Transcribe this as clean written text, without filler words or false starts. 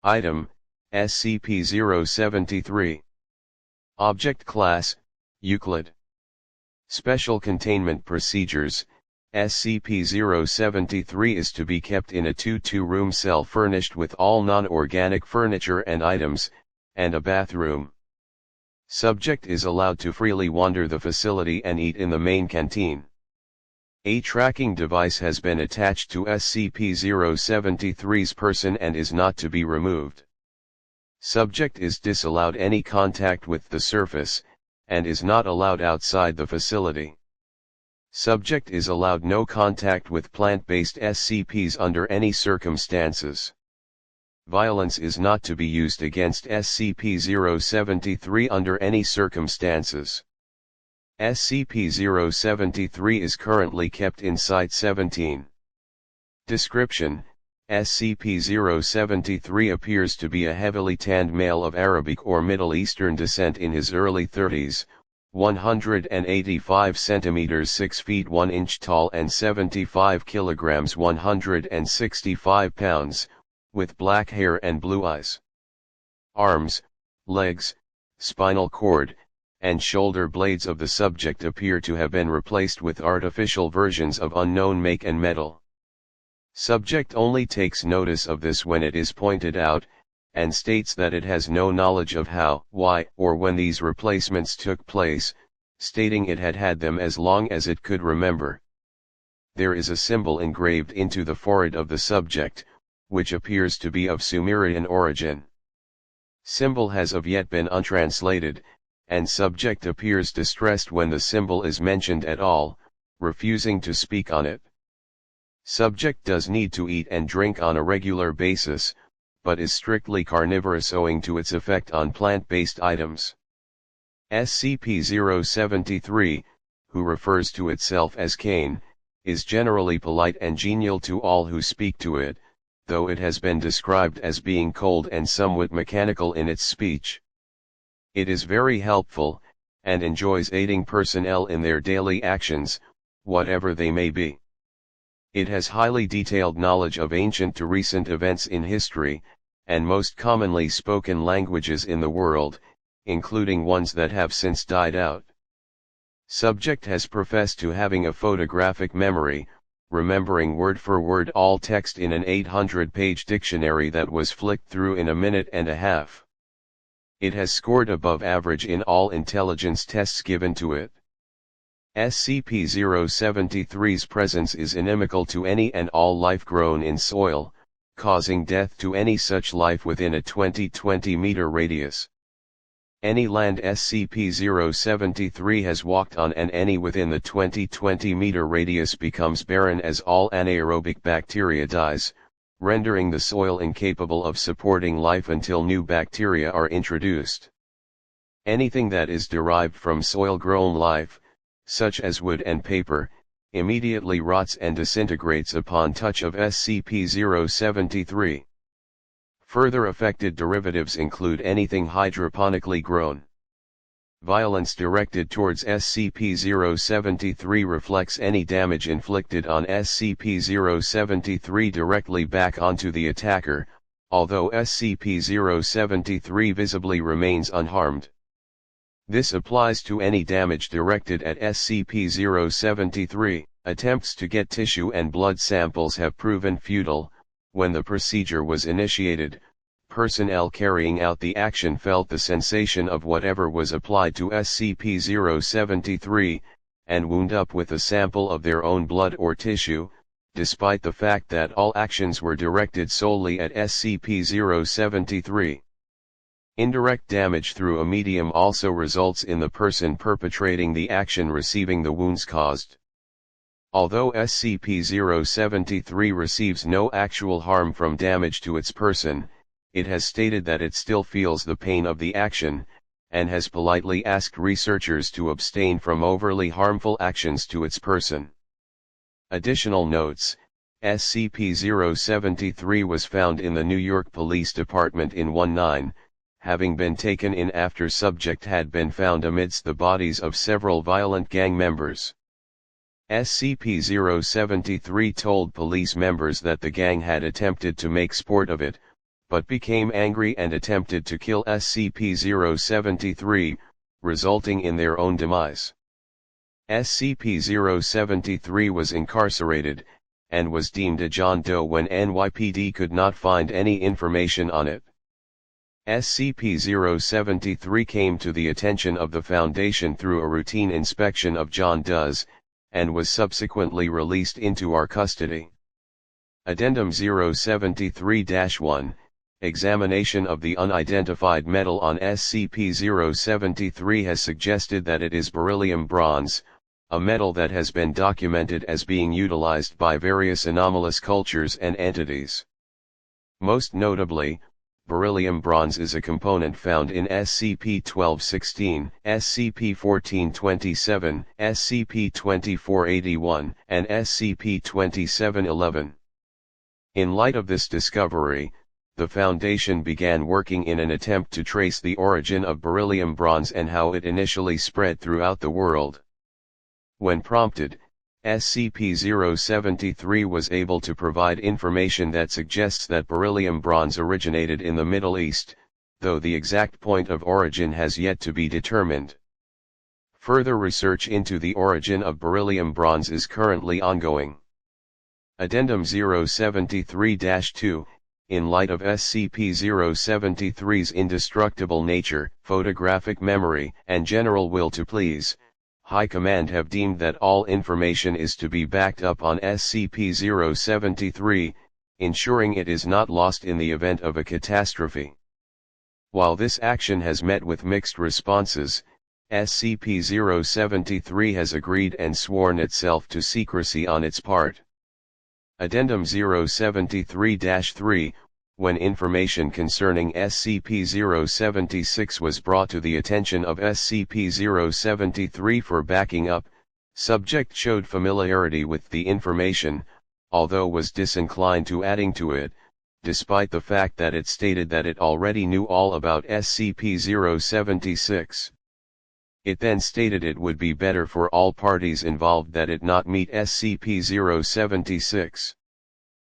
Item, SCP-073. Object Class, Euclid. Special Containment Procedures. SCP-073 is to be kept in a 2-room cell furnished with all non-organic furniture and items, and a bathroom. Subject is allowed to freely wander the facility and eat in the main canteen. A tracking device has been attached to SCP-073's person and is not to be removed. Subject is disallowed any contact with the surface, and is not allowed outside the facility. Subject is allowed no contact with plant-based SCPs under any circumstances. Violence is not to be used against SCP-073 under any circumstances. SCP-073 is currently kept in Site-17. Description: SCP-073 appears to be a heavily tanned male of Arabic or Middle Eastern descent in his early 30s, 185 cm 6 feet 1 inch tall and 75 kg 165 pounds, with black hair and blue eyes. Arms, legs, spinal cord, and shoulder blades of the subject appear to have been replaced with artificial versions of unknown make and metal. Subject only takes notice of this when it is pointed out, and states that it has no knowledge of how, why, or when these replacements took place, stating it had had them as long as it could remember. There is a symbol engraved into the forehead of the subject, which appears to be of Sumerian origin. Symbol has of yet been untranslated, and subject appears distressed when the symbol is mentioned at all, refusing to speak on it. Subject does need to eat and drink on a regular basis, but is strictly carnivorous owing to its effect on plant-based items. SCP-073, who refers to itself as Cain, is generally polite and genial to all who speak to it, though it has been described as being cold and somewhat mechanical in its speech. It is very helpful, and enjoys aiding personnel in their daily actions, whatever they may be. It has highly detailed knowledge of ancient to recent events in history, and most commonly spoken languages in the world, including ones that have since died out. Subject has professed to having a photographic memory, remembering word for word all text in an 800-page dictionary that was flicked through in a minute and a half. It has scored above average in all intelligence tests given to it. SCP-073's presence is inimical to any and all life grown in soil, causing death to any such life within a 20-meter radius. Any land SCP-073 has walked on and any within the 20-meter radius becomes barren as all anaerobic bacteria dies, rendering the soil incapable of supporting life until new bacteria are introduced. Anything that is derived from soil-grown life, such as wood and paper, immediately rots and disintegrates upon touch of SCP-073. Further affected derivatives include anything hydroponically grown. Violence directed towards SCP-073 reflects any damage inflicted on SCP-073 directly back onto the attacker, although SCP-073 visibly remains unharmed. This applies to any damage directed at SCP-073. Attempts to get tissue and blood samples have proven futile. When the procedure was initiated, personnel carrying out the action felt the sensation of whatever was applied to SCP-073, and wound up with a sample of their own blood or tissue, despite the fact that all actions were directed solely at SCP-073. Indirect damage through a medium also results in the person perpetrating the action receiving the wounds caused. Although SCP-073 receives no actual harm from damage to its person, it has stated that it still feels the pain of the action, and has politely asked researchers to abstain from overly harmful actions to its person. Additional notes: SCP-073 was found in the New York Police Department in 19, having been taken in after subject had been found amidst the bodies of several violent gang members. SCP-073 told police members that the gang had attempted to make sport of it, but became angry and attempted to kill SCP-073, resulting in their own demise. SCP-073 was incarcerated, and was deemed a John Doe when NYPD could not find any information on it. SCP-073 came to the attention of the Foundation through a routine inspection of John Does, and was subsequently released into our custody. Addendum 073-1, examination of the unidentified metal on SCP-073 has suggested that it is beryllium bronze, a metal that has been documented as being utilized by various anomalous cultures and entities. Most notably, beryllium bronze is a component found in SCP-1216, SCP-1427, SCP-2481, and SCP-2711. In light of this discovery, the Foundation began working in an attempt to trace the origin of beryllium bronze and how it initially spread throughout the world. When prompted, SCP-073 was able to provide information that suggests that beryllium bronze originated in the Middle East, though the exact point of origin has yet to be determined. Further research into the origin of beryllium bronze is currently ongoing. Addendum 073-2, in light of SCP-073's indestructible nature, photographic memory, and general will to please, High Command have deemed that all information is to be backed up on SCP-073, ensuring it is not lost in the event of a catastrophe. While this action has met with mixed responses, SCP-073 has agreed and sworn itself to secrecy on its part. Addendum 073-3, when information concerning SCP-076 was brought to the attention of SCP-073 for backing up, subject showed familiarity with the information, although was disinclined to adding to it, despite the fact that it stated that it already knew all about SCP-076. It then stated it would be better for all parties involved that it not meet SCP-076.